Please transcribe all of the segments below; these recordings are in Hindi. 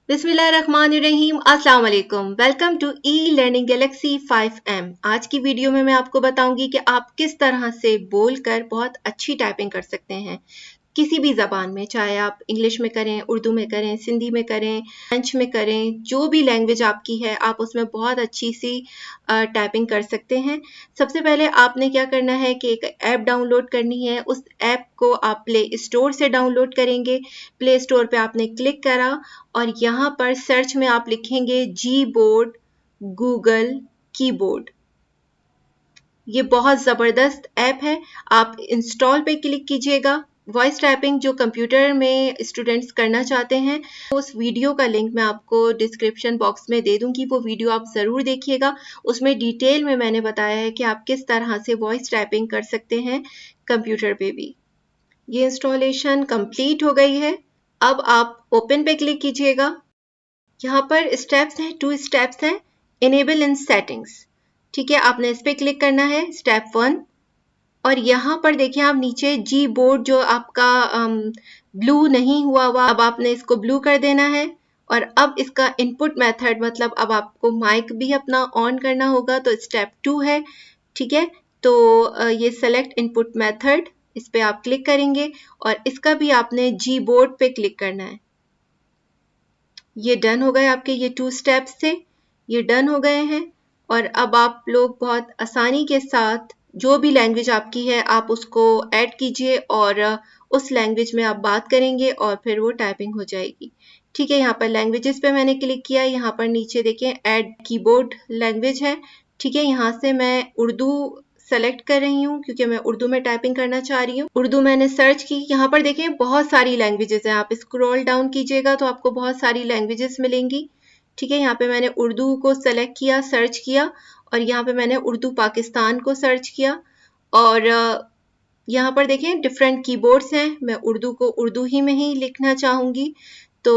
बिस्मिल्लाहिर्रहमानिर्रहीम अस्सलाम वालेकुम। Welcome to e learning galaxy 5M। आज की वीडियो में मैं आपको बताऊंगी कि आप किस तरह से बोलकर बहुत अच्छी टाइपिंग कर सकते हैं किसी भी ज़बान में, चाहे आप इंग्लिश में करें, उर्दू में करें, सिंधी में करें, फ्रेंच में करें, जो भी लैंग्वेज आपकी है आप उसमें बहुत अच्छी सी टाइपिंग कर सकते हैं। सबसे पहले आपने क्या करना है कि एक ऐप डाउनलोड करनी है। उस ऐप को आप प्ले स्टोर से डाउनलोड करेंगे। प्ले स्टोर पे आपने क्लिक करा और यहाँ पर सर्च में आप लिखेंगे जी बोर्ड गूगल कीबोर्ड। ये बहुत ज़बरदस्त ऐप है। आप इंस्टॉल पे क्लिक कीजिएगा। वॉइस टाइपिंग जो कंप्यूटर में स्टूडेंट्स करना चाहते हैं, उस वीडियो का लिंक मैं आपको डिस्क्रिप्शन बॉक्स में दे दूंगी। वो वीडियो आप ज़रूर देखिएगा। उसमें डिटेल में मैंने बताया है कि आप किस तरह से वॉइस टाइपिंग कर सकते हैं कंप्यूटर पे भी। ये इंस्टॉलेशन कंप्लीट हो गई है। अब आप ओपन पे क्लिक कीजिएगा। यहाँ पर स्टेप्स हैं, 2 स्टेप्स हैं। इनेबल इन सेटिंग्स, ठीक है, आपने इस पे क्लिक करना है, स्टेप 1। और यहाँ पर देखिए आप नीचे जी बोर्ड जो आपका ब्लू नहीं हुआ हुआ, अब आपने इसको ब्लू कर देना है। और अब इसका इनपुट मेथड, मतलब अब आपको माइक भी अपना ऑन करना होगा, तो स्टेप 2 है, ठीक है। तो ये सेलेक्ट इनपुट मेथड, इस पे आप क्लिक करेंगे और इसका भी आपने जी बोर्ड पे क्लिक करना है। ये डन हो गए आपके, ये 2 स्टेप्स थे, ये डन हो गए हैं। और अब आप लोग बहुत आसानी के साथ जो भी लैंग्वेज आपकी है आप उसको ऐड कीजिए और उस लैंग्वेज में आप बात करेंगे और फिर वो टाइपिंग हो जाएगी। ठीक है, यहाँ पर लैंग्वेजेस पे मैंने क्लिक किया। यहाँ पर नीचे देखें ऐड कीबोर्ड लैंग्वेज है, ठीक है। यहाँ से मैं उर्दू सेलेक्ट कर रही हूँ क्योंकि मैं उर्दू में टाइपिंग करना चाह रही हूँ। उर्दू मैंने सर्च की। यहाँ पर देखें बहुत सारी लैंग्वेजेस हैं, आप स्क्रॉल डाउन कीजिएगा तो आपको बहुत सारी लैंग्वेजेस मिलेंगी, ठीक है। यहाँ पे मैंने उर्दू को सेलेक्ट किया, सर्च किया और यहाँ पे मैंने उर्दू पाकिस्तान को सर्च किया। और यहाँ पर देखें डिफरेंट कीबोर्ड्स हैं। मैं उर्दू को उर्दू ही में ही लिखना चाहूँगी तो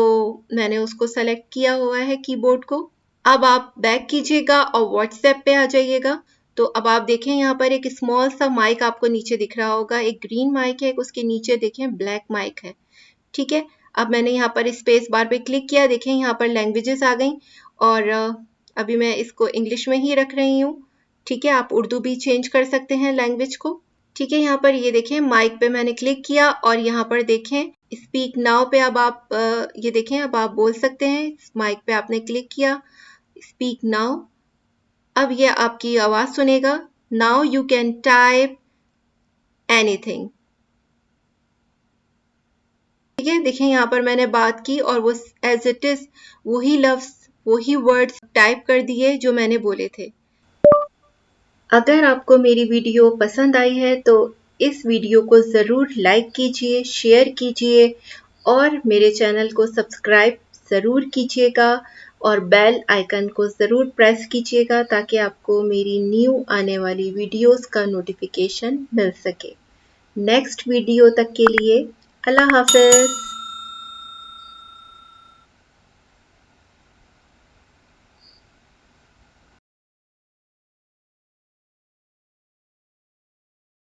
मैंने उसको सेलेक्ट किया हुआ है कीबोर्ड को। अब आप बैक कीजिएगा और व्हाट्सएप पे आ जाइएगा। तो अब आप देखें यहाँ पर एक स्मॉल सा माइक आपको नीचे दिख रहा होगा, एक ग्रीन माइक है, एक उसके नीचे देखें ब्लैक माइक है, ठीक है। अब मैंने यहाँ पर स्पेस बार पे क्लिक किया, देखें यहाँ पर लैंग्वेजेस आ गई और अभी मैं इसको इंग्लिश में ही रख रही हूँ, ठीक है। आप उर्दू भी चेंज कर सकते हैं लैंग्वेज को, ठीक है। यहाँ पर ये देखें माइक पे मैंने क्लिक किया और यहाँ पर देखें स्पीक नाउ पे अब आप ये देखें अब आप बोल सकते हैं। माइक पे आपने क्लिक किया, स्पीक नाउ, अब ये आपकी आवाज सुनेगा। Now you can type anything, ठीक है। देखें यहाँ पर मैंने बात की और वो एज इट इज वही लफ्ज वही वर्ड्स टाइप कर दिए जो मैंने बोले थे। अगर आपको मेरी वीडियो पसंद आई है तो इस वीडियो को ज़रूर लाइक कीजिए, शेयर कीजिए और मेरे चैनल को सब्सक्राइब ज़रूर कीजिएगा और बेल आइकन को ज़रूर प्रेस कीजिएगा ताकि आपको मेरी न्यू आने वाली वीडियोस का नोटिफिकेशन मिल सके। नेक्स्ट वीडियो तक के लिए अल्लाह हाफ़िज़।